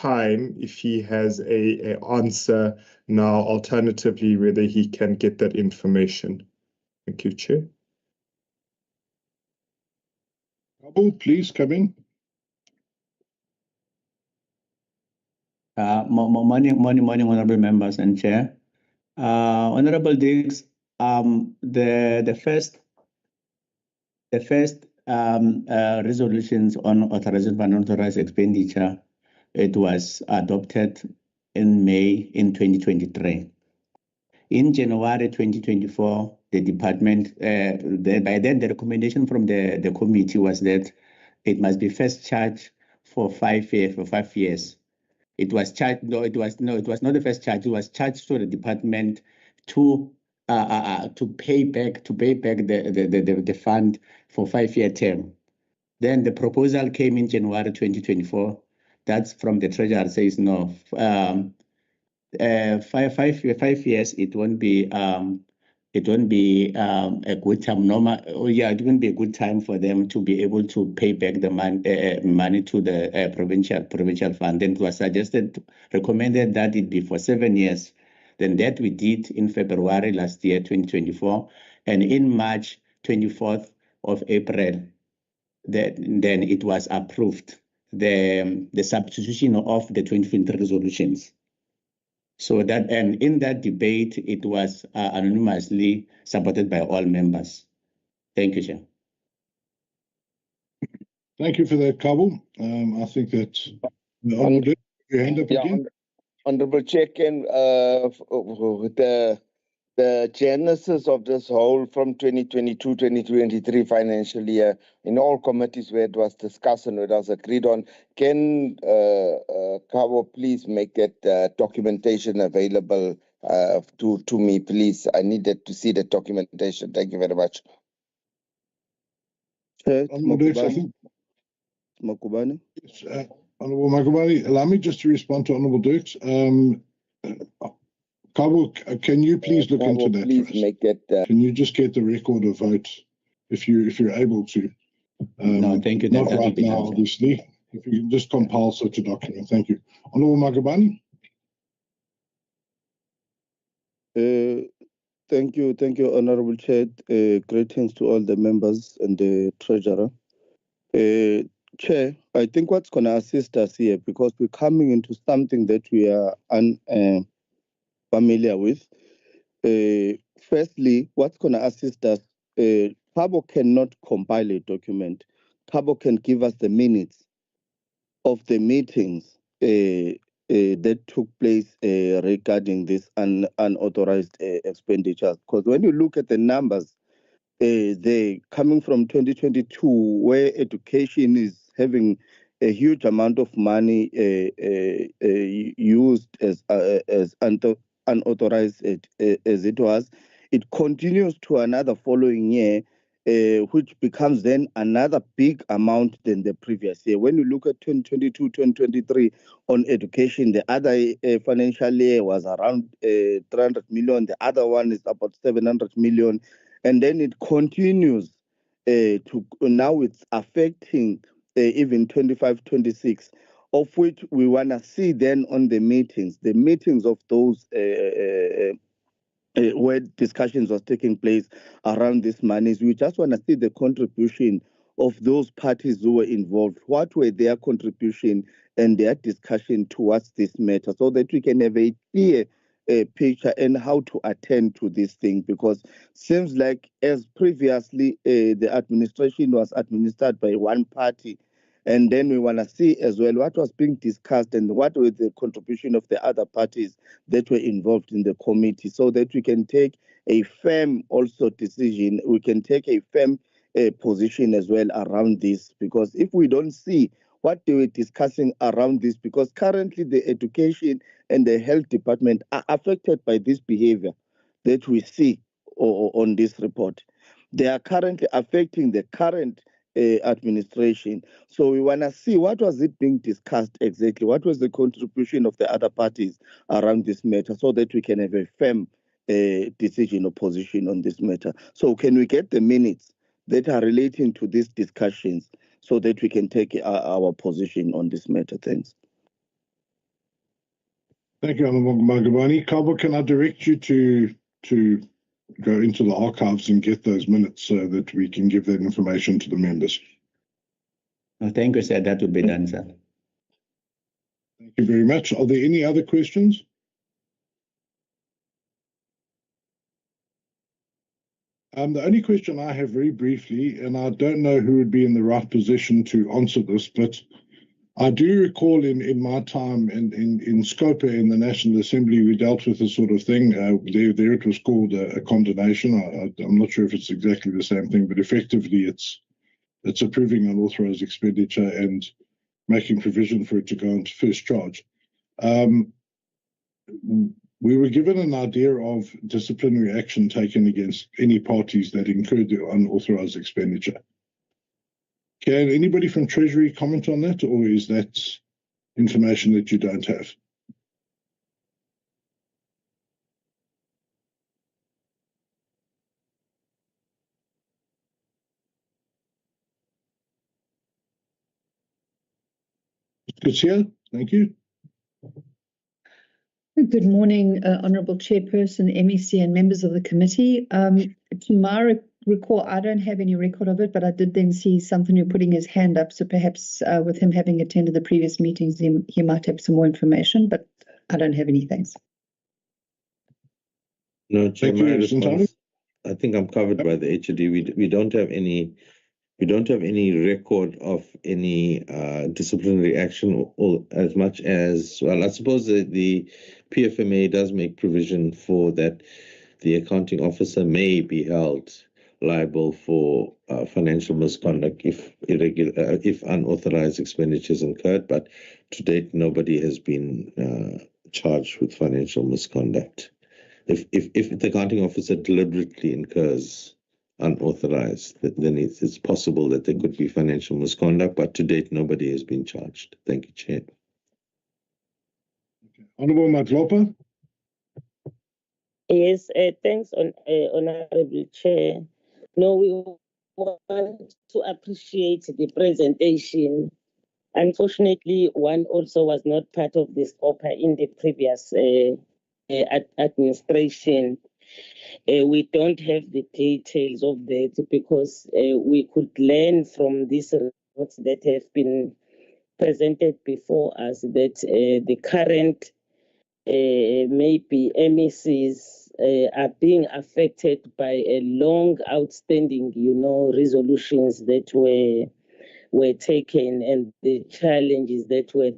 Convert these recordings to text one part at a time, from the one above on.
time if he has a answer now, alternatively, whether he can get that information. Thank you, Chair. Please come in. Morning, honorable members and Chair. Honorable Diggs, the first resolutions on authorization of unauthorized expenditure, it was adopted in May in 2023. In January 2024, the department, by then the recommendation from the committee was that it must be first charged for 5 years. It was charged. It was not the first charge. It was charged to the department to pay back the fund for 5-year term. Then the proposal came in January 2024. That's from the Treasury says no. 5 years. It won't be a good time. It wouldn't be a good time for them to be able to pay back the money to the provincial fund. Then it was recommended that it be for 7 years. Then that we did in February last year, 2024, and in March 24th of April, then it was approved, the substitution of the 2023 resolutions. So that, and in that debate, it was anonymously supported by all members. Thank you, Chair. Thank you for that, Kabul. I think that's your hand up again. Honorable Chair, with the genesis of this whole from 2022-2023 financial year, in all committees where it was discussed and it was agreed on, can Kabo please make that documentation available to me, please? I needed to see the documentation. Thank you very much. Honorable Makubane. Yes, Honorable Makubane, allow me just to respond to Honorable Dirks. Kabo, can you please look into that please for us? Make it, Can you just get the record of votes if you're able to? No, thank you. Not right now, obviously. If you can just compile such a document. Thank you. Honorable Makubane. Thank you, Honorable Chair. Greetings to all the members and the Treasurer. Chair, I think what's going to assist us here, because we're coming into something that we are unfamiliar with. Firstly, what's going to assist us, Kabo cannot compile a document. Kabo can give us the minutes of the meetings that took place regarding this unauthorized expenditures. Because when you look at the numbers, they coming from 2022, where education is having a huge amount of money used as unauthorized as it was. It continues to another following year, which becomes then another big amount than the previous year. When you look at 2022, 2023 on education, the other financial year was around 300 million. The other one is about 700 million. And then it continues to now it's affecting even 25, 26, of which we want to see then on the meetings of those where discussions was taking place around these monies. We just want to see the contribution of those parties who were involved. What were their contribution and their discussion towards this matter, so that we can have a clear picture and how to attend to this thing, because seems like as previously the administration was administered by one party, and then we want to see as well what was being discussed and what were the contribution of the other parties that were involved in the committee, so that we can take a firm also decision, we can take a firm position as well around this. Because if we don't see what they were discussing around this, because currently the education and the health department are affected by this behavior that we see on this report. They are currently affecting the current administration. So we want to see what was it being discussed exactly, what was the contribution of the other parties around this matter, so that we can have a firm decision or position on this matter. So can we get the minutes that are relating to these discussions, so that we can take our position on this matter? Thanks. Thank you, Honourable Magabani. Kabo, can I direct you to go into the archives and get those minutes so that we can give that information to the members? Thank you, sir. That will be done, sir. Thank you very much. Are there any other questions? The only question I have very briefly, and I don't know who would be in the right position to answer this, but I do recall in my time in Scopa in the National Assembly, we dealt with this sort of thing. There it was called a condonation. I'm not sure if it's exactly the same thing, but effectively it's approving unauthorized expenditure and making provision for it to go into first charge. We were given an idea of disciplinary action taken against any parties that incurred the unauthorized expenditure. Can anybody from Treasury comment on that, or is that information that you don't have? Good, thank you. Good morning, Honourable Chairperson, MEC and members of the committee. To my recall, I don't have any record of it, but I did then see something you're putting his hand up, so perhaps with him having attended the previous meetings, he might have some more information, but I don't have any, thanks. No, Chair, Thank you, response, I think I'm covered by the HOD. We don't have any record of any disciplinary action, or as much as, well, I suppose the PFMA does make provision for that the accounting officer may be held liable for financial misconduct if unauthorized expenditures incurred, but to date nobody has been charged with financial misconduct. If the accounting officer deliberately incurs unauthorized, then it's possible that there could be financial misconduct, but to date nobody has been charged. Thank you, Chair. Honourable Matlopa. Yes, thanks, Honourable Chair. No, we want to appreciate the presentation. Unfortunately, one also was not part of the Scopa in the previous administration. We don't have the details of that because we could learn from these reports that have been presented before us that the current maybe MECs are being affected by a long outstanding, resolutions that were taken and the challenges that were.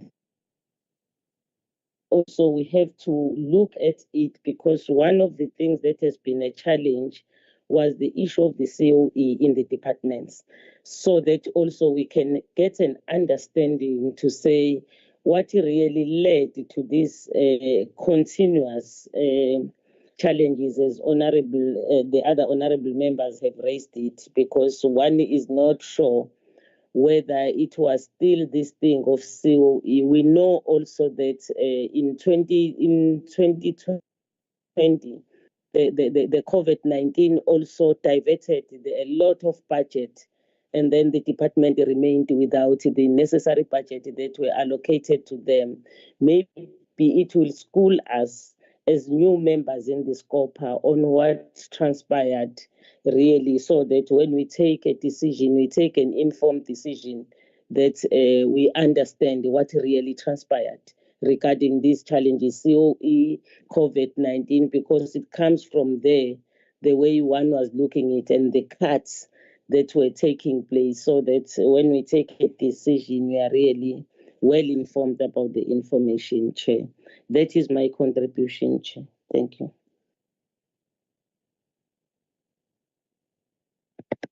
Also, we have to look at it because one of the things that has been a challenge was the issue of the COE in the departments, so that also we can get an understanding to say what really led to these continuous challenges, as the other honourable members have raised it, because one is not sure whether it was still this thing of COE. We know also that in 2020, the COVID-19 also diverted a lot of budget, and then the department remained without the necessary budget that were allocated to them. Maybe it will school us as new members in the Scopa on what transpired really, so that when we take a decision, we take an informed decision that we understand what really transpired regarding these challenges, COE, COVID-19, because it comes from there, the way one was looking at it and the cuts that were taking place, so that when we take a decision, we are really well informed about the information, Chair. That is my contribution, Chair. Thank you.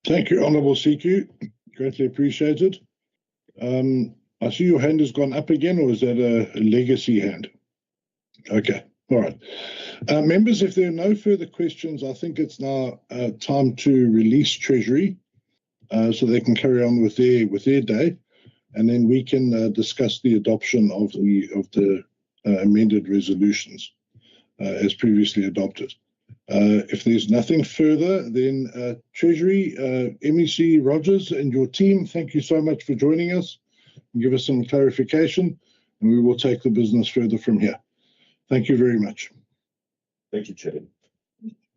Thank you, Honourable CQ. Greatly appreciated. I see your hand has gone up again, or is that a legacy hand? Okay, all right. Members, if there are no further questions, I think it's now time to release Treasury so they can carry on with their day, and then we can discuss the adoption of the amended resolutions as previously adopted. If there's nothing further, then Treasury, MEC Rogers and your team, thank you so much for joining us and give us some clarification, and we will take the business further from here. Thank you very much. Thank you, Chair.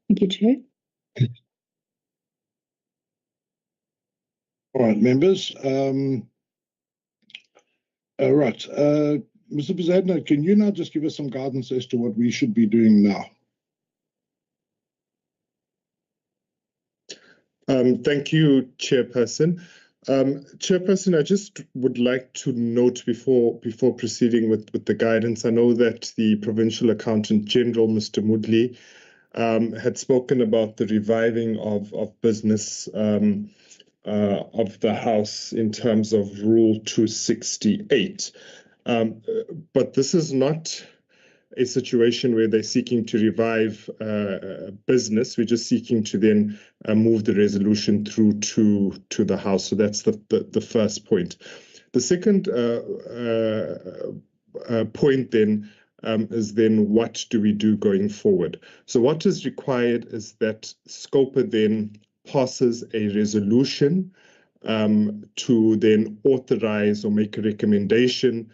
Thank you, Chair. All right, members. All right. Mr. Bezadna, can you now just give us some guidance as to what we should be doing now? Thank you, Chairperson. Chairperson, I just would like to note before proceeding with the guidance, I know that the Provincial Accountant General, Mr. Moodley, had spoken about the reviving of business of the House in terms of Rule 268. But this is not a situation where they're seeking to revive business. We're just seeking to then move the resolution through to the House. So that's the first point. The second point then is then what do we do going forward? So what is required is that Scopa then passes a resolution to then authorize or make a recommendation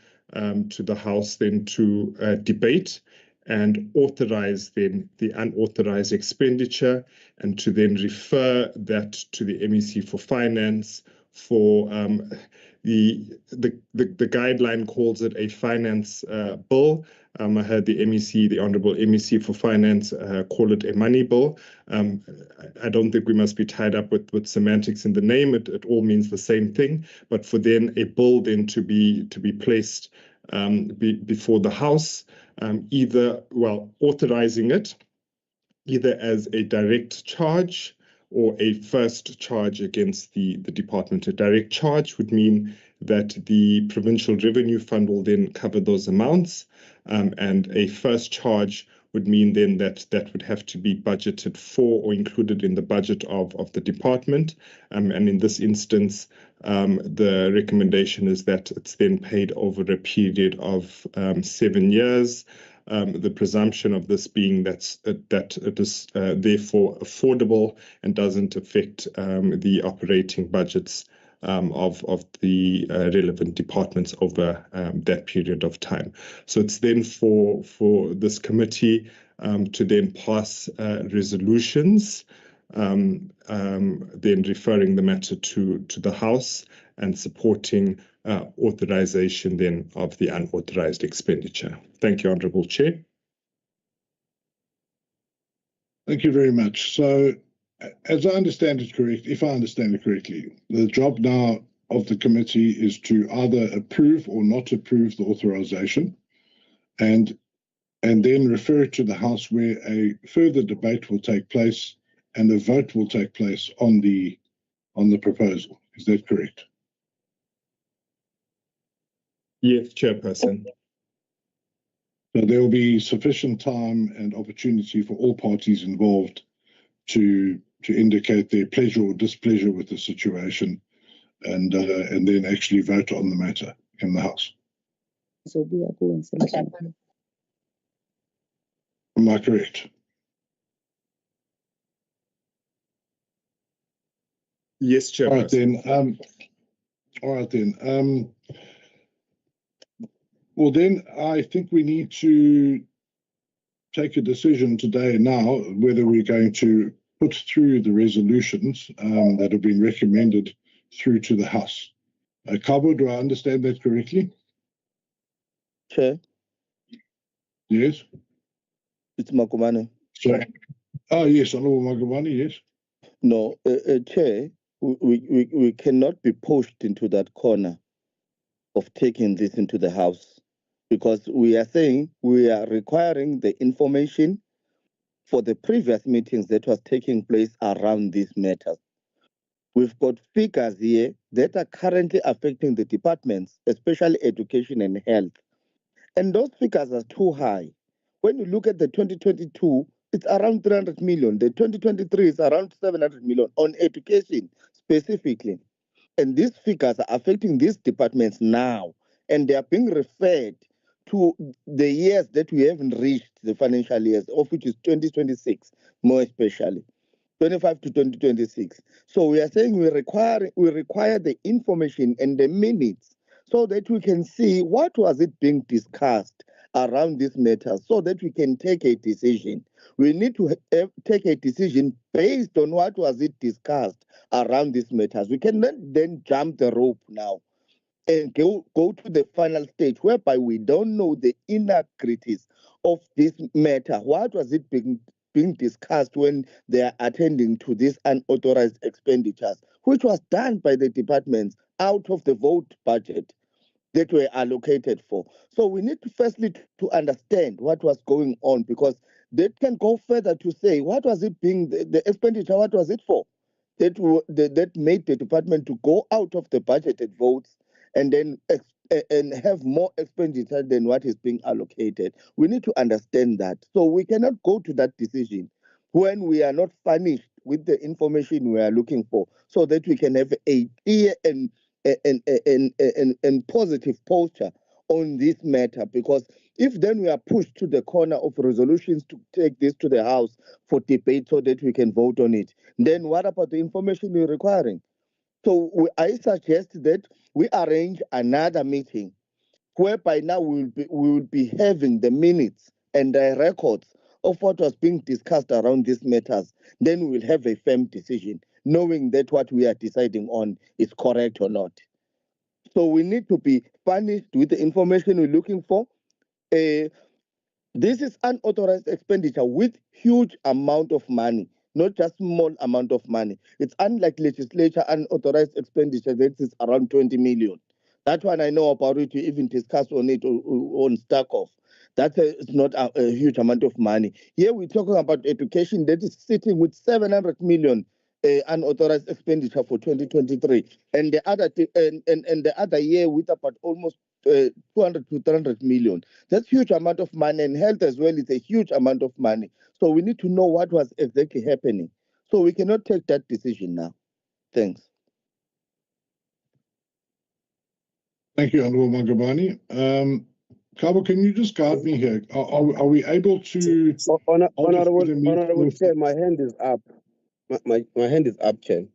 to the House then to debate and authorize then the unauthorized expenditure, and to then refer that to the MEC for Finance for the guideline calls it a finance bill. I heard the MEC, the Honourable MEC for Finance, call it a money bill. I don't think we must be tied up with semantics in the name. It all means the same thing. But for then a bill then to be placed before the House, authorizing it either as a direct charge or a first charge against the department. A direct charge would mean that the Provincial Revenue Fund will then cover those amounts, and a first charge would mean then that would have to be budgeted for or included in the budget of the department. And in this instance, the recommendation is that it's then paid over a period of 7 years. The presumption of this being that it is therefore affordable and doesn't affect the operating budgets of the relevant departments over that period of time. So it's then for this committee to then pass resolutions, then referring the matter to the House and supporting authorization then of the unauthorized expenditure. Thank you, Honourable Chair. Thank you very much. So, as I understand it correctly, if I understand it correctly, the job now of the committee is to either approve or not approve the authorization, and then refer it to the House, where a further debate will take place and a vote will take place on the proposal. Is that correct? Yes, Chairperson. So there will be sufficient time and opportunity for all parties involved to indicate their pleasure or displeasure with the situation, and then actually vote on the matter in the House. So we are doing something. Am I correct? Yes, Chairperson. All right then. Well, then I think we need to take a decision today now whether we're going to put through the resolutions that have been recommended through to the House. Kabo, do I understand that correctly? Chair, Yes. it's Makumane. So, yes, Honourable Magawani, yes. No, Chair, we cannot be pushed into that corner of taking this into the House, because we are saying we are requiring the information for the previous meetings that was taking place around these matters. We've got figures here that are currently affecting the departments, especially education and health. And those figures are too high. When you look at the 2022, it's around 300 million. The 2023 is around 700 million on education specifically. And these figures are affecting these departments now, and they are being referred to the years that we haven't reached, the financial years, of which is 2026, more especially, 25 to 2026. So we are saying we require the information and the minutes so that we can see what was it being discussed around this matter so that we can take a decision. We need to take a decision based on what was it discussed around these matters. We cannot then jump the rope now and go to the final stage whereby we don't know the integrities of this matter. What was it being discussed when they are attending to these unauthorized expenditures, which was done by the departments out of the vote budget that were allocated for. So we need to firstly to understand what was going on, because that can go further to say what was it being the expenditure, what was it for? That made the department to go out of the budgeted votes and then and have more expenditure than what is being allocated. We need to understand that. So we cannot go to that decision when we are not furnished with the information we are looking for, so that we can have a clear and positive posture on this matter. Because if then we are pushed to the corner of resolutions to take this to the House for debate so that we can vote on it, then what about the information we're requiring? So I suggest that we arrange another meeting whereby now we will be having the minutes and the records of what was being discussed around these matters. Then we will have a firm decision, knowing that what we are deciding on is correct or not. So we need to be furnished with the information we're looking for. This is unauthorized expenditure with huge amount of money, not just small amount of money. It's unlike legislature unauthorized expenditure that is around 20 million. That one I know about it. We even discussed on it on Starkov. That's it's not a huge amount of money. Here we're talking about education that is sitting with 700 million unauthorized expenditure for 2023, and the other and the other year with about almost 200 to 300 million. That's huge amount of money, and health as well is a huge amount of money. So we need to know what was exactly happening. So we cannot take that decision now. Thanks. Thank you, Honorable Magabani. Kabo, can you just guide me here? Are we able to? Honorable Chair, my hand is up. My hand is up, Chair.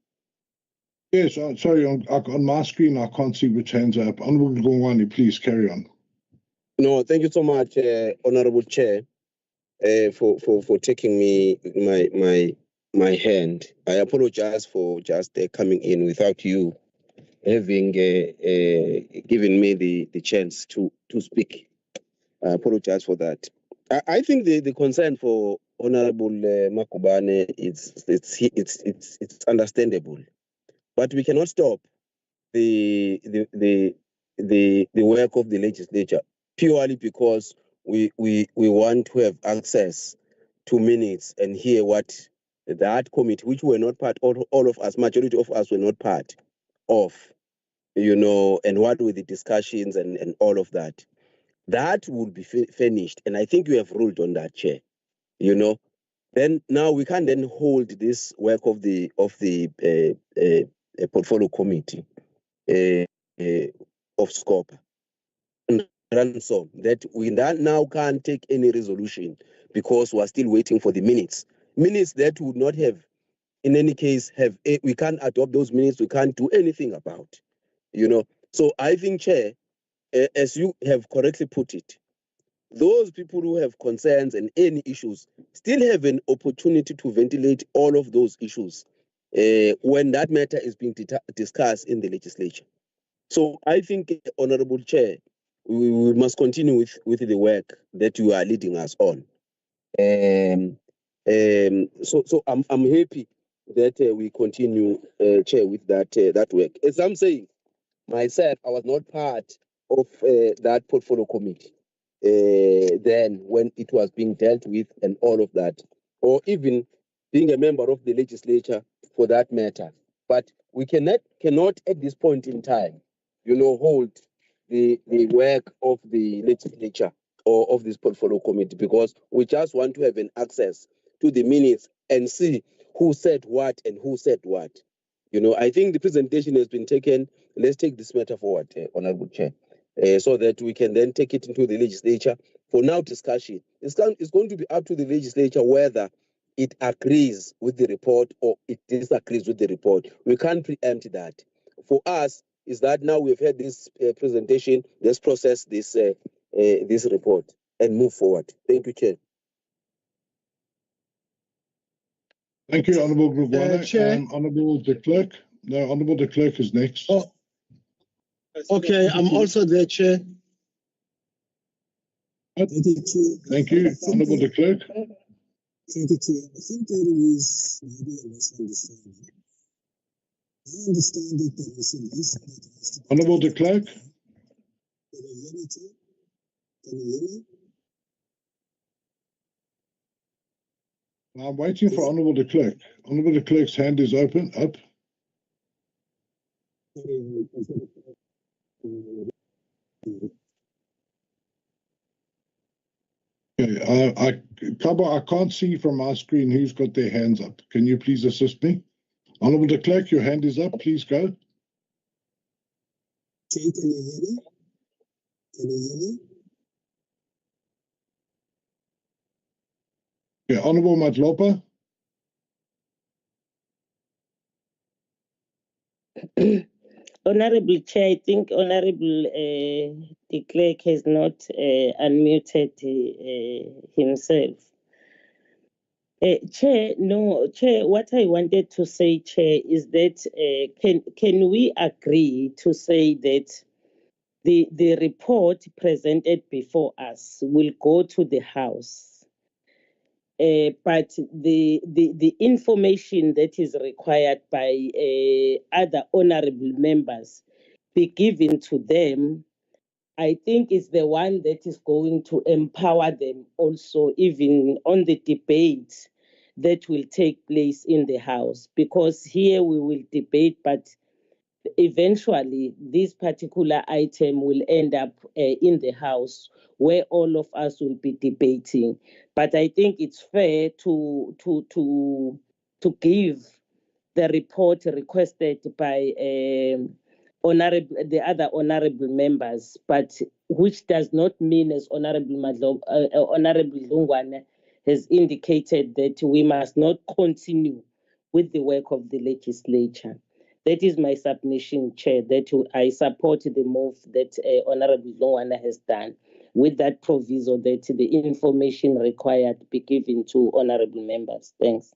Yes, sorry, on my screen I can't see which hands are up. Honorable Gongwani, please carry on. No, thank you so much, Honorable Chair, for taking my hand. I apologize for just coming in without you having given me the chance to speak. I apologize for that. I think the concern for Honorable Makubane it's understandable, but we cannot stop the work of the legislature purely because we want to have access to minutes and hear what that committee, which were not part, all of us, majority of us were not part of, and what were the discussions and all of that. That will be finished, and I think you have ruled on that, Chair. Then now we can then hold this work of the portfolio committee of Scopa ransom that we now can't take any resolution because we're still waiting for the minutes that would not have, in any case, we can't adopt those minutes. We can't do anything about, So I think, Chair, as you have correctly put it, those people who have concerns and any issues still have an opportunity to ventilate all of those issues when that matter is being discussed in the legislature. So I think, Honorable Chair, we must continue with the work that you are leading us on. So I'm happy that we continue, Chair, with that work. As I'm saying, myself, I was not part of that portfolio committee then when it was being dealt with and all of that, or even being a member of the legislature for that matter. But we cannot at this point in time, hold the work of the legislature or of this portfolio committee, because we just want to have an access to the minutes and see who said what and who said what. I think the presentation has been taken. Let's take this matter forward, Honorable Chair, so that we can then take it into the legislature for now discussion. It's going to be up to the legislature whether it agrees with the report or it disagrees with the report. We can't preempt that. For us, is that now we've had this presentation, let's process this report. and move forward. Thank you, Chair. Thank you, Honourable Glugwana. Chair. Honourable de Klerk. No, Honourable de Klerk is next. Oh, okay, I'm also there, Chair. Thank you, Honourable de Klerk. Thank you, Chair. I think there is maybe a misunderstanding. I understand that there is a list. Honourable de Klerk. Can you hear me, Chair? Can you hear me? I'm waiting for Honourable de Klerk. Honourable de Klerk's hand is open. Up. Okay, Kaba, I can't see from my screen who's got their hands up. Can you please assist me? Honourable de Klerk, your hand is up. Please go. Can you hear me? Can you hear me? Okay, Honourable Matlopa. Honorable Chair, I think Honorable de Klerk has not unmuted himself. Chair, what I wanted to say, Chair, is that can we agree to say that the report presented before us will go to the House, but the information that is required by other honourable members be given to them? I think is the one that is going to empower them also, even on the debate that will take place in the House. Because here we will debate, but eventually this particular item will end up in the House where all of us will be debating. But I think it's fair to give the report requested by the other honourable members, but which does not mean, as Honourable Lungwane has indicated, that we must not continue with the work of the legislature. That is my submission, Chair, that I support the move that Honourable Lungwane has done, with that proviso that the information required be given to honourable members. Thanks.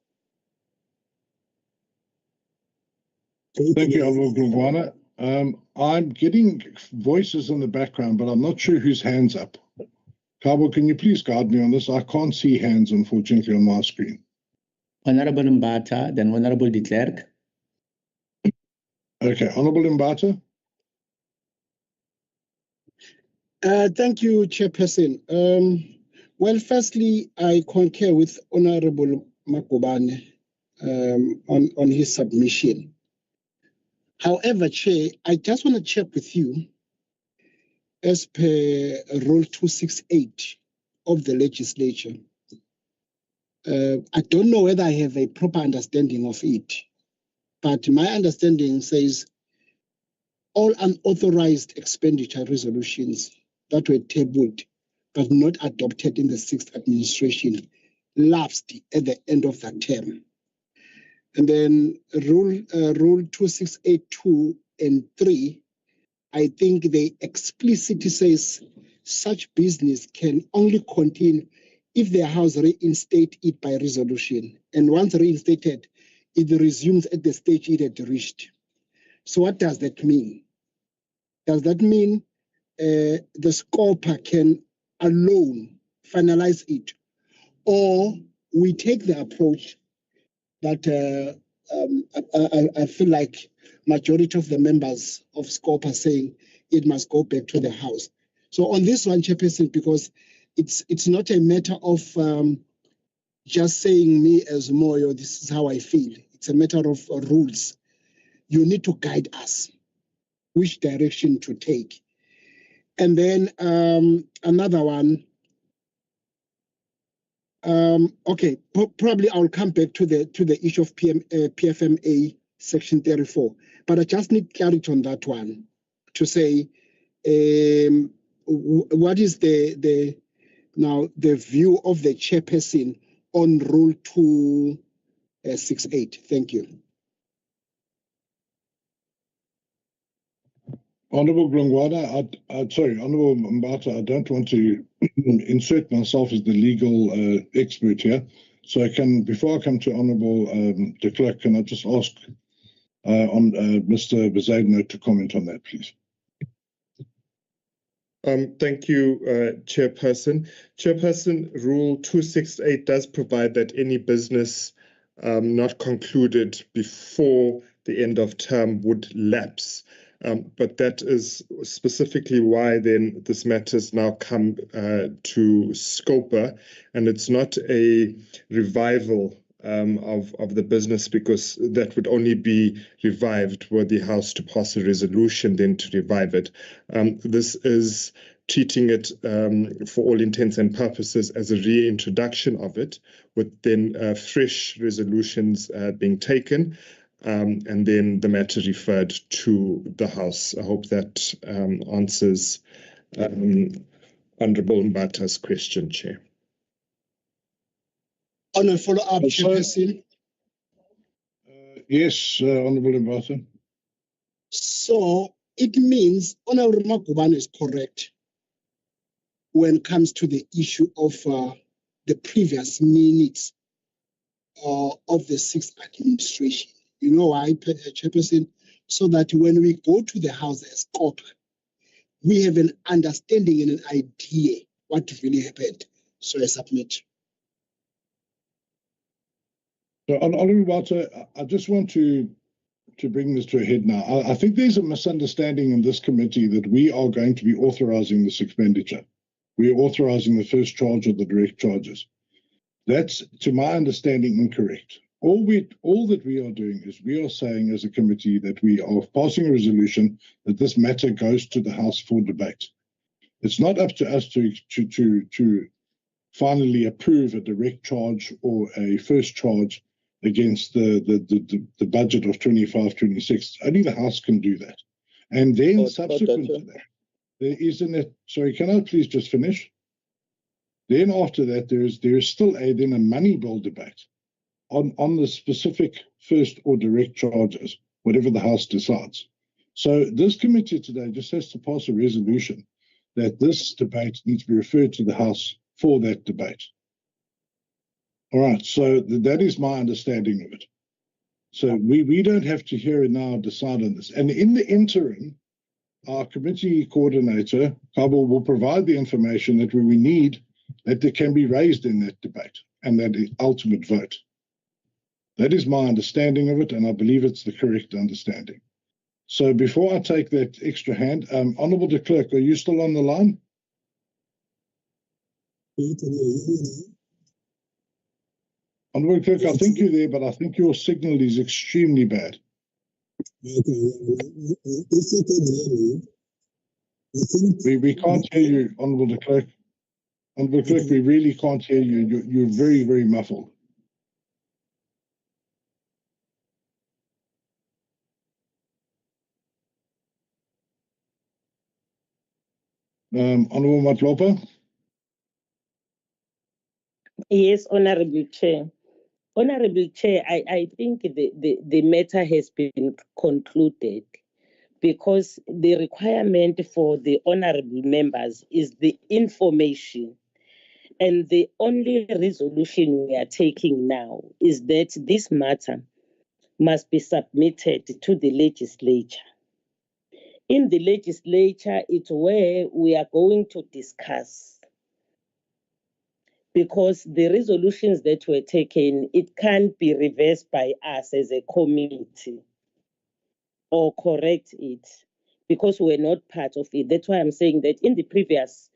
Thank you, Honourable Glugwana. I'm getting voices in the background, but I'm not sure whose hand's up. Kabo, can you please guide me on this? I can't see hands, unfortunately, on my screen. Honorable Mbata, then Honorable de Klerk. Okay, Honourable Mbata. Thank you, Chairperson. Well, firstly, I concur with Honorable Makubane on his submission. However, Chair, I just want to check with you, as per Rule 268 of the Legislature. I don't know whether I have a proper understanding of it, but my understanding says all unauthorized expenditure resolutions that were tabled but not adopted in the 6th administration lapsed at the end of that term. And then Rule 2682 and 3, I think they explicitly says such business can only continue if the House reinstate it by resolution. And once reinstated, it resumes at the stage it had reached. So what does that mean? Does that mean the Scopa can alone finalize it? Or we take the approach that I feel like majority of the members of Scopa are saying it must go back to the House. So on this one, Chairperson, because it's not a matter of just saying me as Moyo, this is how I feel. It's a matter of rules. You need to guide us which direction to take. And then another one. Okay, probably I'll come back to the issue of PFMA Section 34, but I just need clarity on that one to say what is the view of the chairperson on Rule 268. Thank you. Honourable Glungwana, sorry, Honourable Mbata, I don't want to insert myself as the legal expert here. So before I come to Honourable the Clerk, can I just ask on Mr. Bezuidenhout to comment on that, please? Thank you, Chairperson. Chairperson, Rule 268 does provide that any business not concluded before the end of term would lapse. But that is specifically why then this matter has now come to Scopa, and it's not a revival of the business, because that would only be revived were the House to pass a resolution then to revive it. This is treating it for all intents and purposes as a reintroduction of it, with then fresh resolutions being taken, and then the matter referred to the House. I hope that answers Honourable Mbata's question, Chair. On a follow-up, Chairperson. Yes, Honourable Mbata. So it means Honourable Magubane is correct when it comes to the issue of the previous minutes of the sixth administration. You know why, Chairperson? So that when we go to the House as Scopa, we have an understanding and an idea what really happened. So I submit. So, Honourable Mbata, I just want to bring this to a head now. I think there's a misunderstanding in this committee that we are going to be authorising this expenditure. We are authorising the first charge of the direct charges. That's, to my understanding, incorrect. All that we are doing is we are saying as a committee that we are passing a resolution that this matter goes to the House for debate. It's not up to us to finally approve a direct charge or a first charge against the budget of 25-26. Only the House can do that. And then subsequent to that, there isn't it. Sorry, can I please just finish? Then after that, there is still then a money bill debate on the specific first or direct charges, whatever the House decides. So this committee today just has to pass a resolution that this debate needs to be referred to the House for that debate. All right, so that is my understanding of it. So we don't have to here and now decide on this. And in the interim, our committee coordinator, Kabo, will provide the information that we need that there can be raised in that debate and that ultimate vote. That is my understanding of it, and I believe it's the correct understanding. So before I take that extra hand, Honourable de Klerk, are you still on the line? Honourable de Klerk, I think you're there, but I think your signal is extremely bad. We can't hear you, Honourable de Klerk. Honourable de Klerk, we really can't hear you. You're very, very muffled. Honourable Matlopa? Yes, Honourable Chair. Honourable Chair, I think the matter has been concluded, because the requirement for the honourable members is the information. And the only resolution we are taking now is that this matter must be submitted to the legislature. In the legislature, it's where we are going to discuss, because the resolutions that were taken, it can't be reversed by us as a committee or correct it, because we're not part of it. That's why I'm saying that in the previous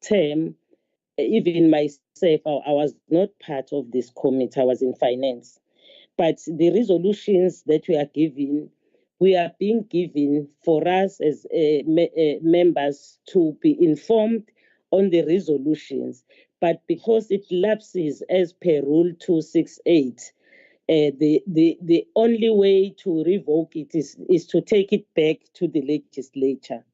term, even myself, I was not part of this committee. I was in finance. But the resolutions that we are given, we are being given for us as members to be informed on the resolutions. But because it lapses as per Rule 268, the only way to revoke it is to take it back to the legislature.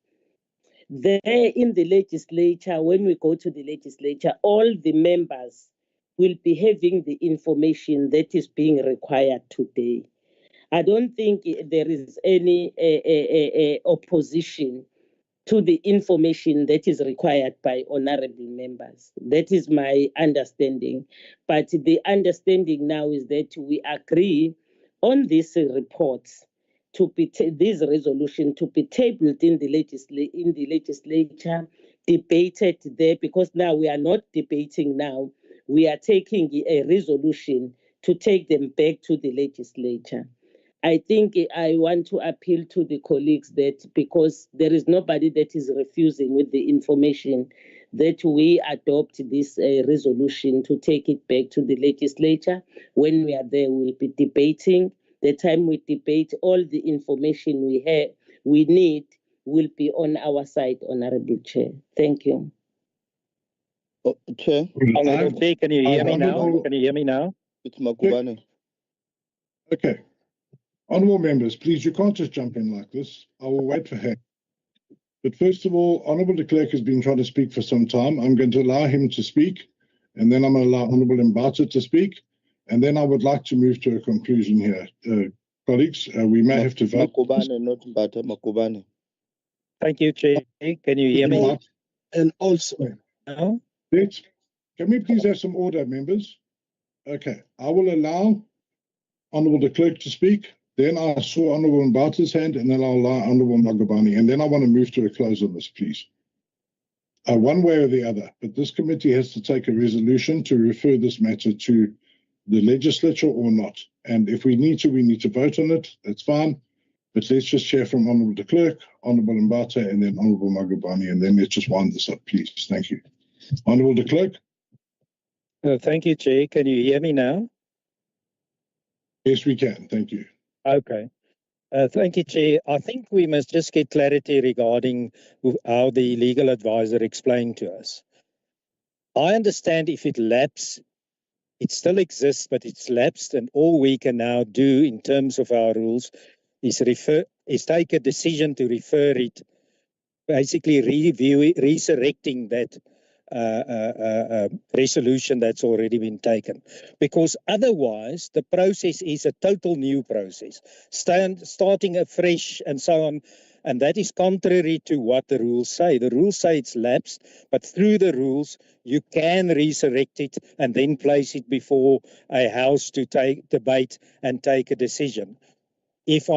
There in the legislature, when we go to the legislature, all the members will be having the information that is being required today. I don't think there is any opposition to the information that is required by honorable members. That is my understanding. But the understanding now is that we agree on these reports to be this resolution to be tabled in the legislature, debated there, because now we are not debating now. We are taking a resolution to take them back to the legislature. I think I want to appeal to the colleagues that because there is nobody that is refusing with the information, that we adopt this resolution to take it back to the legislature. When we are there, we'll be debating. The time we debate, all the information we need will be on our side, Honorable Chair. Thank you. Chair, Honorable Chair, can you hear me now? Honorable- Can you hear me now? it's Makubane. Okay. Honourable members, please, you can't just jump in like this. I will wait for him. But first of all, Honourable de Klerk has been trying to speak for some time. I'm going to allow him to speak, and then I'm going to allow Honourable Mbata to speak, and then I would like to move to a conclusion here. Colleagues, we may have to vote. Makubane, not Mbata, Makubane. Thank you, Chair. Can you hear me And also, now? Can we please have some order, members? Okay, I will allow Honourable de Klerk to speak. Then I saw Honourable Mbata's hand, and then I'll allow Honourable Magubane. And then I want to move to a close on this, please. One way or the other. But this committee has to take a resolution to refer this matter to the legislature or not. And if we need to vote on it. That's fine. But let's just hear from Honourable de Klerk, Honourable Mbata, and then Honourable Magubane. And then let's just wind this up, please. Thank you. Honourable de Klerk. Thank you, Chair. Can you hear me now? Yes, we can. Thank you. Okay. Thank you, Chair. I think we must just get clarity regarding how the legal advisor explained to us. I understand if it lapses, it still exists, but it's lapsed, and all we can now do in terms of our rules is take a decision to refer it, basically resurrecting that resolution that's already been taken, because otherwise the process is a total new process, starting afresh and so on, and that is contrary to what the rules say. The rules say it's lapsed, but through the rules you can resurrect it and then place it before a house to debate and take a decision. If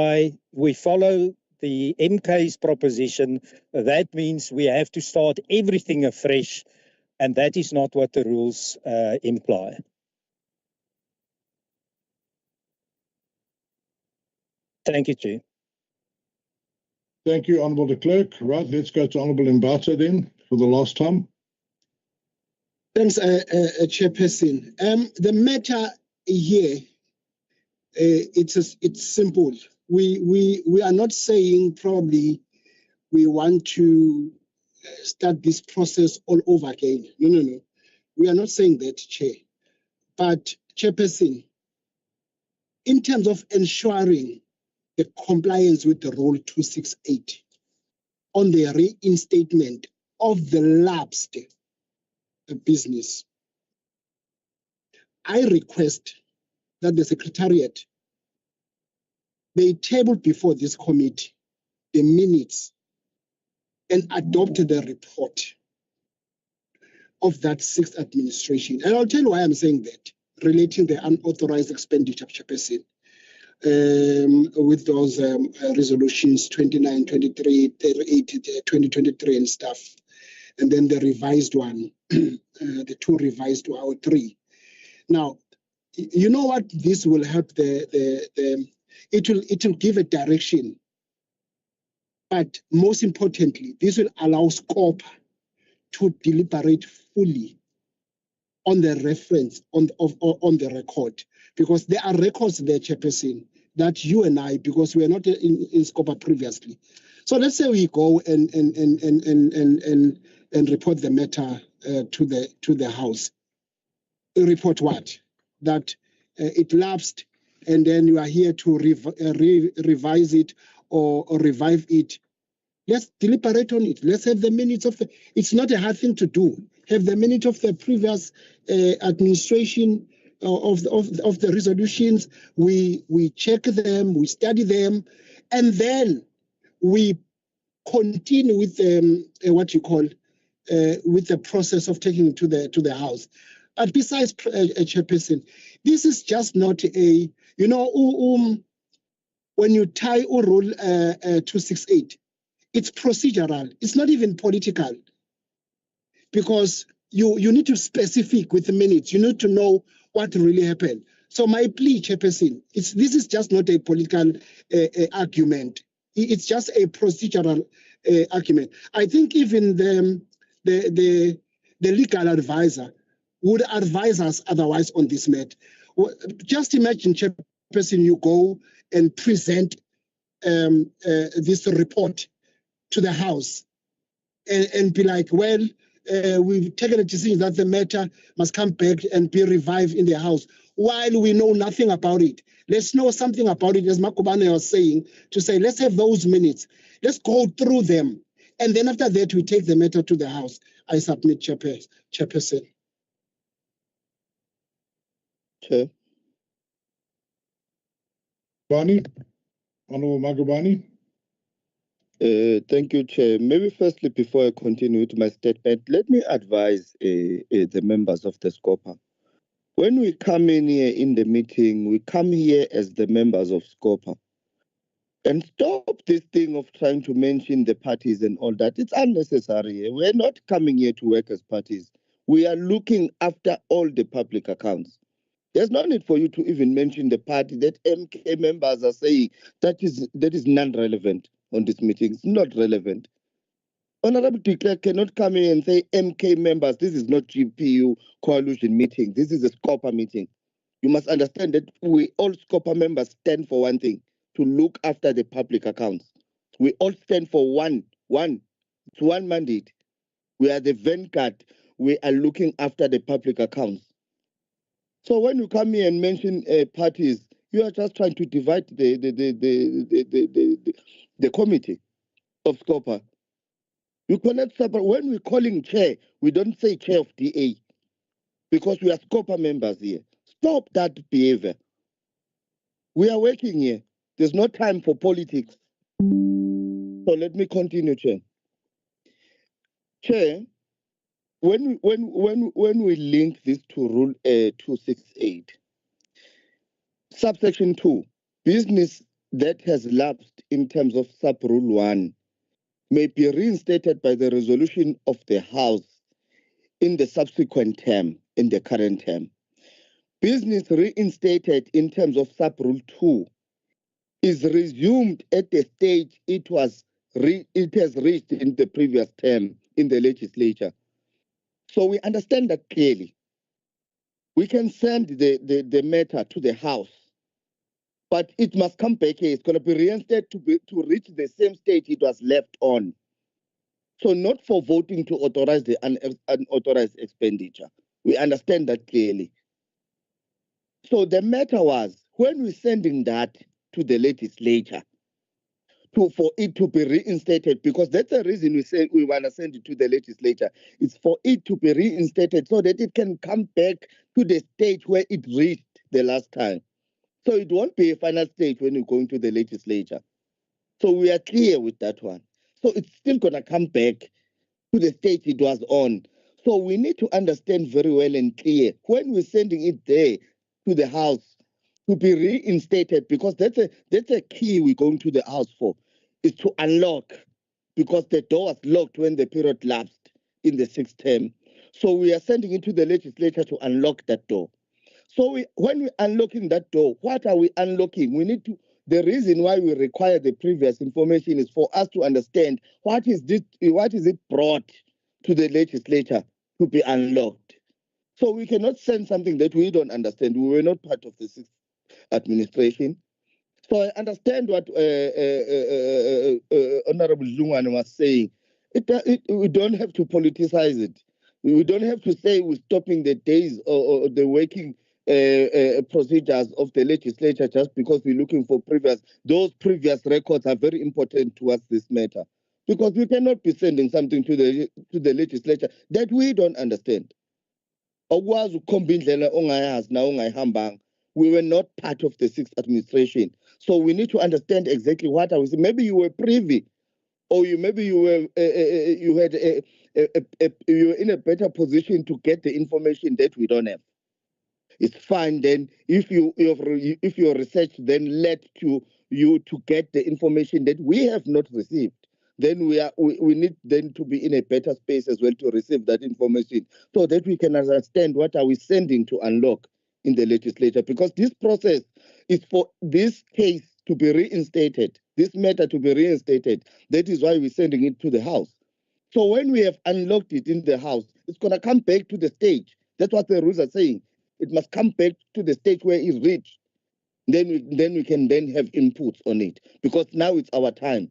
we follow the MK's proposition, that means we have to start everything afresh, and that is not what the rules imply. Thank you, Chair. Thank you, Honourable de Klerk. Right, let's go to Honourable Mbata then for the last time. thanks, Chairperson. The matter here, it's simple. We are not saying probably we want to start this process all over again. No. We are not saying that, Chair. But, Chairperson, in terms of ensuring the compliance with the Rule 268 on the reinstatement of the lapsed business, I request that the Secretariat may table before this committee the minutes and adopt the report of that sixth administration. And I'll tell you why I'm saying that, relating the unauthorized expenditure, Chairperson, with those resolutions 29, 23, 38, 2023 and stuff, and then the revised one, the two revised one, or three. Now, you know what this will help it will give a direction, but most importantly, this will allow Scopa to deliberate fully on the reference on the record, because there are records there, Chairperson, that you and I, because we are not in Scopa previously. So let's say we go and report the matter to the House. Report what? That it lapsed, and then you are here to revise it or revive it. Let's deliberate on it. Let's have the minutes of the. It's not a hard thing to do. Have the minutes of the previous administration of the resolutions. We check them, we study them, and then we continue with what you call with the process of taking it to the House. But besides, Chairperson, this is just not a, when you tie Rule 268, it's procedural. It's not even political, because you need to specific with the minutes. You need to know what really happened. So my plea, Chairperson, this is just not a political argument. It's just a procedural argument. I think even the legal advisor would advise us otherwise on this matter. Just imagine, Chairperson, you go and present this report to the House and be like, well, we've taken a decision that the matter must come back and be revived in the House, while we know nothing about it. Let's know something about it, as Makubane was saying, to say, let's have those minutes. Let's go through them. And then after that, we take the matter to the House. I submit, Chairperson. Chair. Bani, Honorable Magubani. Thank you, Chair. Maybe firstly, before I continue with my statement, let me advise the members of the Scopa. When we come in here in the meeting, we come here as the members of Scopa. And stop this thing of trying to mention the parties and all that. It's unnecessary. We're not coming here to work as parties. We are looking after all the public accounts. There's no need for you to even mention the party that MK members are saying that is non-relevant on this meeting. It's not relevant. Honorable de Klerk cannot come in and say MK members, this is not GPU coalition meeting. This is a Scopa meeting. You must understand that we all Scopa members stand for one thing, to look after the public accounts. We all stand for one mandate. We are the vanguard. We are looking after the public accounts. So when you come here and mention parties, you are just trying to divide the committee of Scopa. You cannot separate. When we're calling chair, we don't say chair of DA, because we are Scopa members here. Stop that behavior. We are working here. There's no time for politics. So let me continue, Chair. Chair, when we link this to Rule 268, subsection 2, business that has lapsed in terms of sub-rule 1 may be reinstated by the resolution of the House in the subsequent term, in the current term. Business reinstated in terms of sub-rule 2 is resumed at the stage it has reached in the previous term in the legislature. So we understand that clearly. We can send the matter to the House, but it must come back here. It's going to be reinstated to reach the same stage it was left on. So not for voting to authorize the unauthorized expenditure. We understand that clearly. So the matter was, when we're sending that to the legislature, for it to be reinstated, because that's the reason we say we want to send it to the legislature. It's for it to be reinstated so that it can come back to the stage where it reached the last time. So it won't be a final stage when you go into the legislature. So we are clear with that one. So it's still going to come back to the stage it was on. So we need to understand very well and clear when we're sending it there to the House to be reinstated, because that's a key we're going to the House for, is to unlock, because the door was locked when the period lapsed in the 6th term. So we are sending it to the legislature to unlock that door. So when we're unlocking that door, what are we unlocking? We need to. The reason why we require the previous information is for us to understand what is it brought to the legislature to be unlocked. So we cannot send something that we don't understand. We were not part of the 6th administration. So I understand what Honorable Zungwane was saying. We don't have to politicize it. We don't have to say we're stopping the days or the working procedures of the legislature just because we're looking for those previous records are very important to us, this matter, because we cannot be sending something to the legislature that we don't understand. We were not part of the 6th administration, so we need to understand exactly what I was saying. Maybe you were privy or maybe you were you were in a better position to get the information that we don't have. It's fine then if your research then led to you to get the information that we have not received. Then we need then to be in a better space as well to receive that information so that we can understand what are we sending to unlock in the legislature, because this process is for this case to be reinstated, this matter to be reinstated. That is why we're sending it to the House. So when we have unlocked it in the House, it's going to come back to the stage. That's what the rules are saying. It must come back to the stage where it's reached. Then we can then have inputs on it, because now it's our time.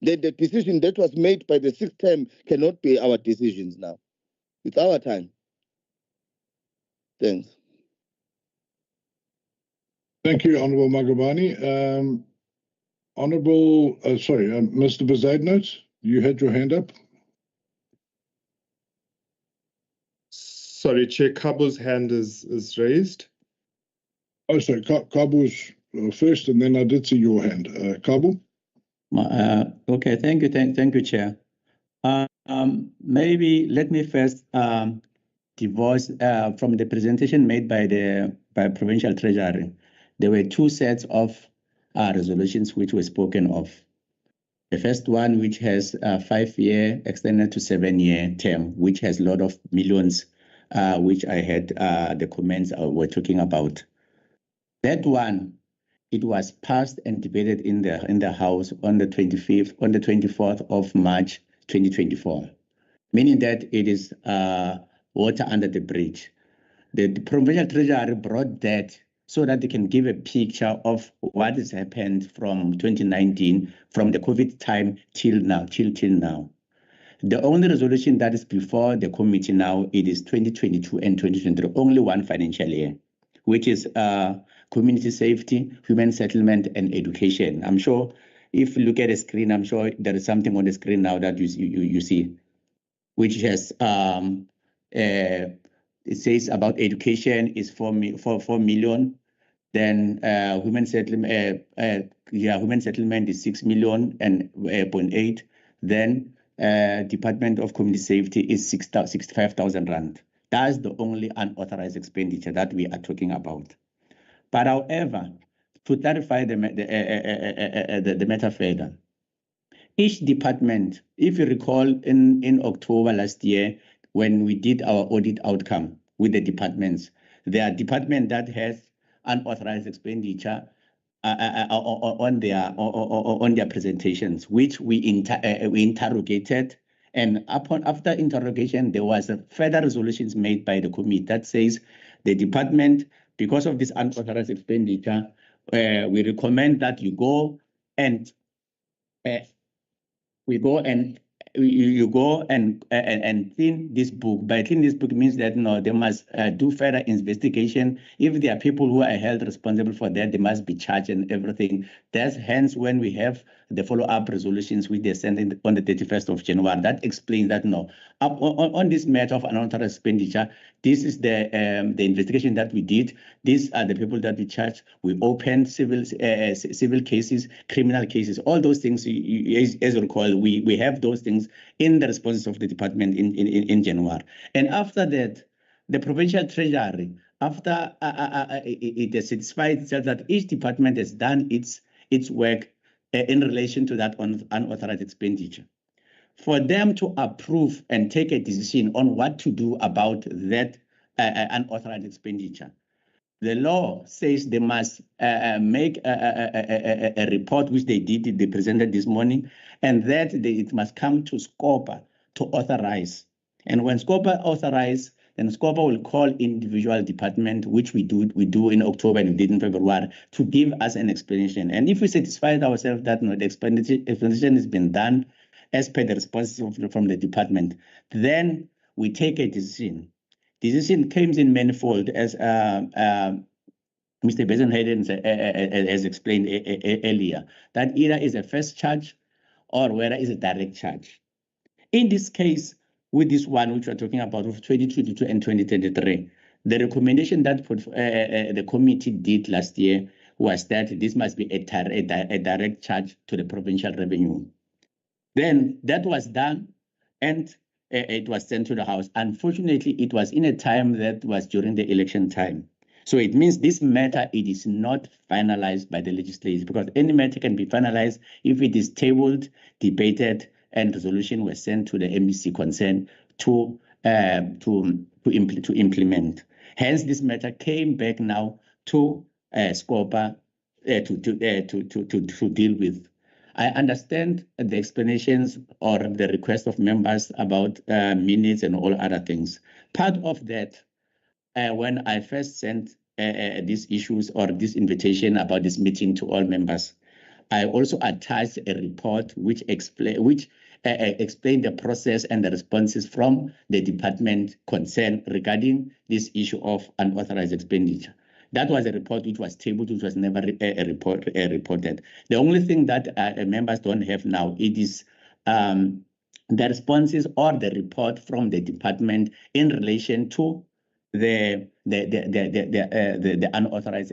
Then the decision that was made by the sixth term cannot be our decisions now. It's our time. Thanks. Thank you, Honourable Magubane. Mr. Bezuidenhout, you had your hand up. Sorry, Chair, Kabu's hand is raised. Oh, sorry, Kabu's first, and then I did see your hand. Kabu? Okay, thank you, Chair. Maybe let me first divorce from the presentation made by Provincial Treasury. There were two sets of resolutions which were spoken of. The first one, which has a 5-year extended to 7-year term, which has a lot of millions, which I had the comments were talking about. That one, it was passed and debated in the House on the 24th of March 2024, meaning that it is water under the bridge. The Provincial Treasury brought that so that they can give a picture of what has happened from 2019, from the COVID time till now. The only resolution that is before the committee now, it is 2022 and 2023, only one financial year, which is community safety, human settlement, and education. I'm sure if you look at the screen, I'm sure there is something on the screen now that you see, which has it says about education is 4 million. Then human settlement, human settlement is 6 million and 0.8. Then Department of Community Safety is 65,000 rand. That's the only unauthorized expenditure that we are talking about. But however, to clarify the matter further, each department, if you recall, in October last year, when we did our audit outcome with the departments, there are departments that has unauthorized expenditure on their presentations, which we interrogated, and after interrogation, there was a further resolutions made by the committee that says the department, because of this unauthorized expenditure, we recommend that you go and you go and clean this book. By clean this book means that no, they must do further investigation. If there are people who are held responsible for that, they must be charged and everything. That's hence when we have the follow-up resolutions which they sent in on the 31st of January. That explains that no, on this matter of unauthorized expenditure, this is the investigation that we did. These are the people that we charged. We opened civil cases, criminal cases, all those things. As you recall, we have those things in the responses of the department in January. And after that, the Provincial Treasury, after it has satisfied itself that each department has done its work in relation to that unauthorized expenditure, for them to approve and take a decision on what to do about that unauthorized expenditure, the law says they must make a report, which they did, they presented this morning, and that it must come to Scopa to authorize. And when Scopa authorize, then Scopa will call individual department, which we do in October and we did in February, to give us an explanation. And if we satisfied ourselves that no, the explanation has been done as per the responses from the department, then we take a decision. Decision comes in manifold, as Mr. Bezuidenhout has explained earlier, that either is a first charge or whether it's a direct charge. In this case, with this one which we're talking about of 2022 and 2023, the recommendation that the committee did last year was that this must be a direct charge to the provincial revenue. Then that was done, and it was sent to the House. Unfortunately, it was in a time that was during the election time. So it means this matter, it is not finalized by the legislature, because any matter can be finalized if it is tabled, debated, and resolution was sent to the MEC concerned to implement. Hence, this matter came back now to Scopa to deal with. I understand the explanations or the request of members about minutes and all other things. Part of that, when I first sent these issues or this invitation about this meeting to all members, I also attached a report which explained the process and the responses from the department concerned regarding this issue of unauthorized expenditure. That was a report which was tabled, which was never reported. The only thing that members don't have now, it is the responses or the report from the department in relation to the unauthorized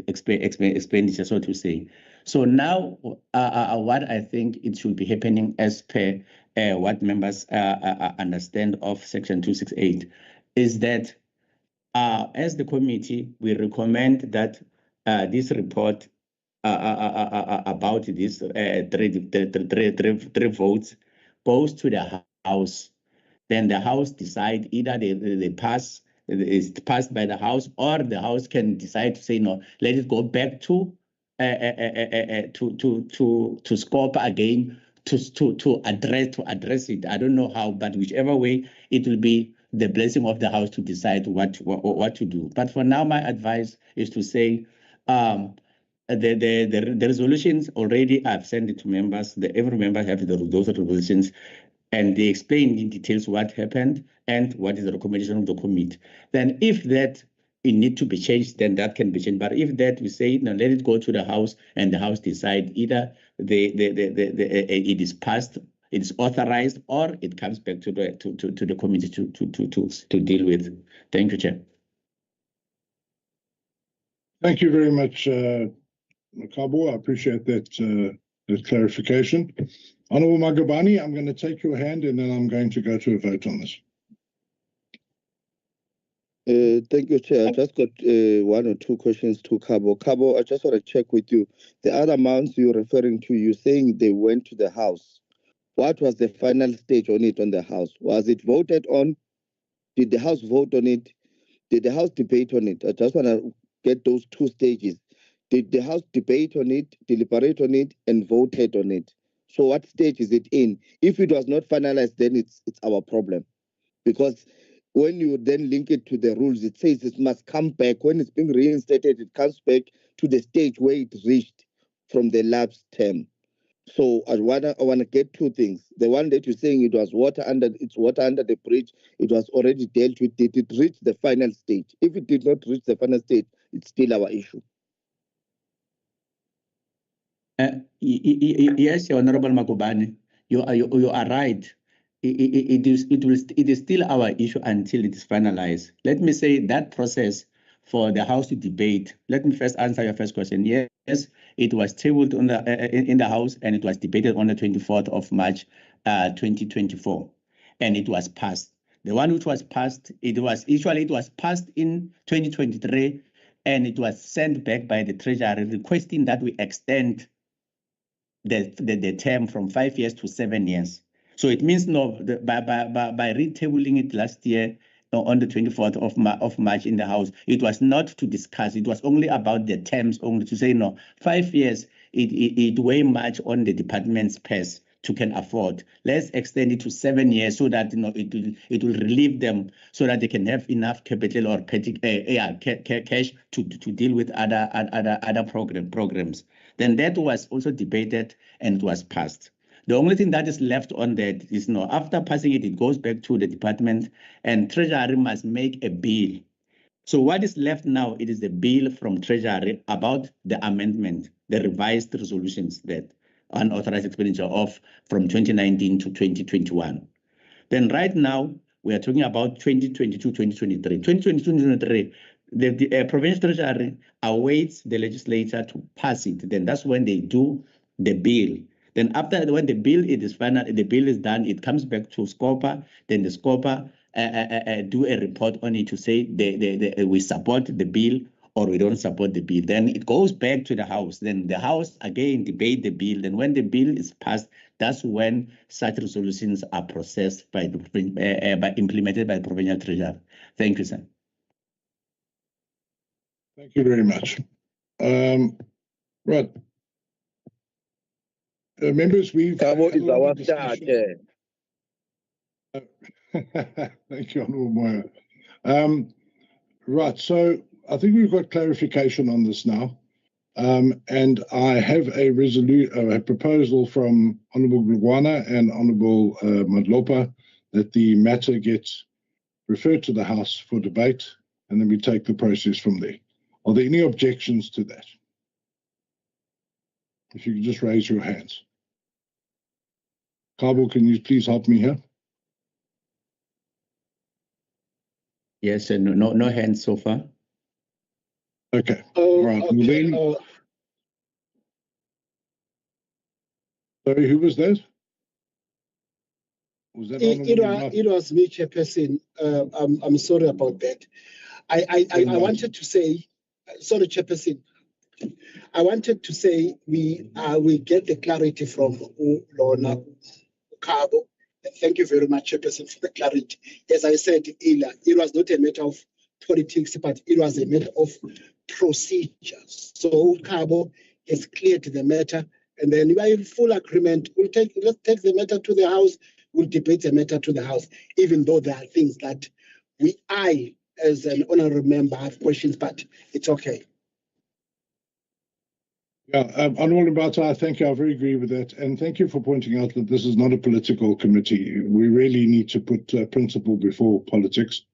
expenditure, so to say. So now, what I think it should be happening as per what members understand of Section 268 is that as the committee, we recommend that this report about this three votes goes to the House. Then the House decide either they pass, it's passed by the House, or the House can decide to say no, let it go back to Scopa again to address it. I don't know how, but whichever way, it will be the blessing of the House to decide what to do. But for now, my advice is to say the resolutions already I've sent it to members. Every member have those resolutions, and they explain in details what happened and what is the recommendation of the committee. Then if that it need to be changed, then that can be changed. But if that we say, no, let it go to the House, and the House decide either it is passed, it is authorized, or it comes back to the committee to deal with. Thank you, Chair. Thank you very much, Makabo. I appreciate that clarification. Honourable Magabane, I'm going to take your hand and then I'm going to go to a vote on this. Thank you, Chair. I just got one or two questions to Cabo. Cabo, I just want to check with you. The other amounts you're referring to, you're saying they went to the House. What was the final stage on it on the House? Was it voted on? Did the House vote on it? Did the House debate on it? I just want to get those two stages. Did the House debate on it, deliberate on it, and voted on it? So what stage is it in? If it was not finalized, then it's our problem. Because when you then link it to the rules, it says it must come back. When it's being reinstated, it comes back to the stage where it reached from the lapsed term. So I wanna get two things. The one that you're saying it's water under the bridge, it was already dealt with. Did it reach the final stage? If it did not reach the final stage, it's still our issue. Yes, Honourable Makubane, you are right. It is still our issue until it is finalized. Let me say that process for the House to debate. Let me first answer your first question. Yes, it was tabled in the House and it was debated on the 24th of March, 2024, and it was passed. The one which was passed, it was passed in 2023, and it was sent back by the Treasury requesting that we extend the term from 5 years to 7 years. So it means by retabling it last year on the 24th of March in the House, it was not to discuss. It was only about the terms, only to say, no, 5 years, it way much on the department's purse to can afford. Let's extend it to 7 years so that it will relieve them so that they can have enough capital or cash to deal with other programs. Then that was also debated and it was passed. The only thing that is left on that is after passing it, it goes back to the department and Treasury must make a bill. So what is left now, it is the bill from Treasury about the amendment, the revised resolutions that unauthorized expenditure from 2019 to 2021. Then right now, we are talking about 2022-2023. 2022-2023, the Provincial Treasury awaits the Legislature to pass it. Then that's when they do the bill. Then after, when the bill it is final, the bill is done, it comes back to Scopa. Then the Scopa do a report on it to say we support the bill or we don't support the bill. Then it goes back to the House. Then the House again debate the bill. Then when the bill is passed, that's when such resolutions are processed by implemented by the Provincial Treasury. Thank you, sir. Thank you very much. Right. Members, we've Cabo had a is lot our of star, discussion. Chair. Thank you, Honourable Moyo. Right, so I think we've got clarification on this now. And I have a proposal from Honourable Glugwana and Honourable Madlopa that the matter gets referred to the House for debate, and then we take the process from there. Are there any objections to that? If you could just raise your hands. Cabo, can you please help me here? Yes, and no hands so far. Okay. Right. Well, then, sorry, who was that? Was that it was me, Chairperson. I'm sorry about that. I wanted to say, sorry, Chairperson. I wanted to say we get the clarity from Lorna Cabo. Thank you very much, Chairperson, for the clarity. As I said earlier, it was not a matter of politics, but it was a matter of procedures. So Cabo has cleared the matter, and then we are in full agreement. Let's take the matter to the House. We'll debate the matter to the House, even though there are things that I, as an honourable member, have questions, but it's okay. Yeah, Honourable Mbata, thank you. I very agree with that. And thank you for pointing out that this is not a political committee. We really need to put principle before politics.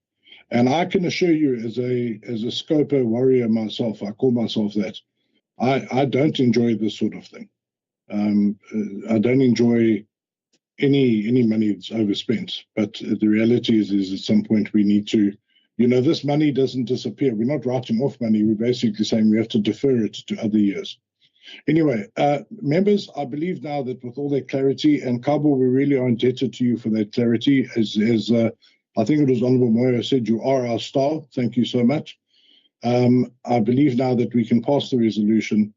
And I can assure you, as a Scopa warrior myself, I call myself that, I don't enjoy this sort of thing. I don't enjoy any money that's overspent. But the reality is at some point we need to, this money doesn't disappear. We're not writing off money. We're basically saying we have to defer it to other years. Anyway, members, I believe now that with all that clarity, and Cabo, we really are indebted to you for that clarity. As I think it was Honourable Moyo said, you are our star. Thank you so much. I believe now that we can pass the resolution,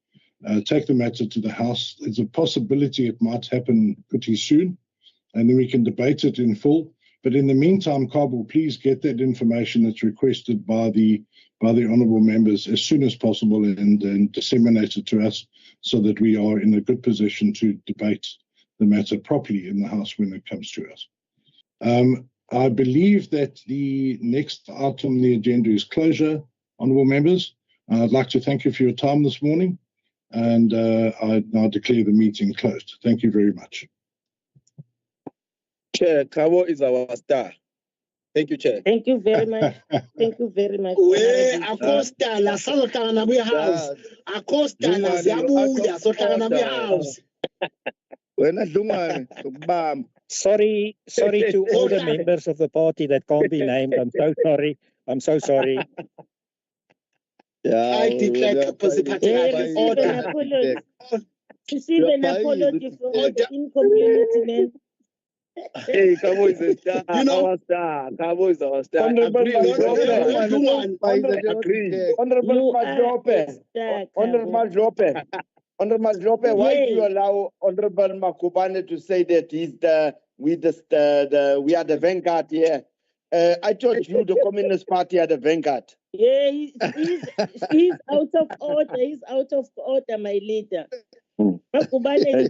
take the matter to the House. There's a possibility it might happen pretty soon, and then we can debate it in full. But in the meantime, Cabo, please get that information that's requested by the honourable members as soon as possible and disseminate it to us so that we are in a good position to debate the matter properly in the House when it comes to us. I believe that the next item on the agenda is closure, honourable members. I'd like to thank you for your time this morning, and I now declare the meeting closed. Thank you very much. Chair, Cabo is our star. Thank you, Chair. Thank you very much. Thank you very much. Acosta la saltana we house. Acosta la siabuya saltana we house. Sorry to all the members of the party that can't be named. I'm so sorry. I'm so sorry. I declare participatory order. Receive an apology from all the in-community men. Hey, Cabo is a star. Our star. Cabo is our star. Honourable Madlope, why do you allow Honourable Makubane to say that we are the vanguard here? I told you the Communist Party are the vanguard. Yeah, he's out of order. He's out of order, my leader. Makubane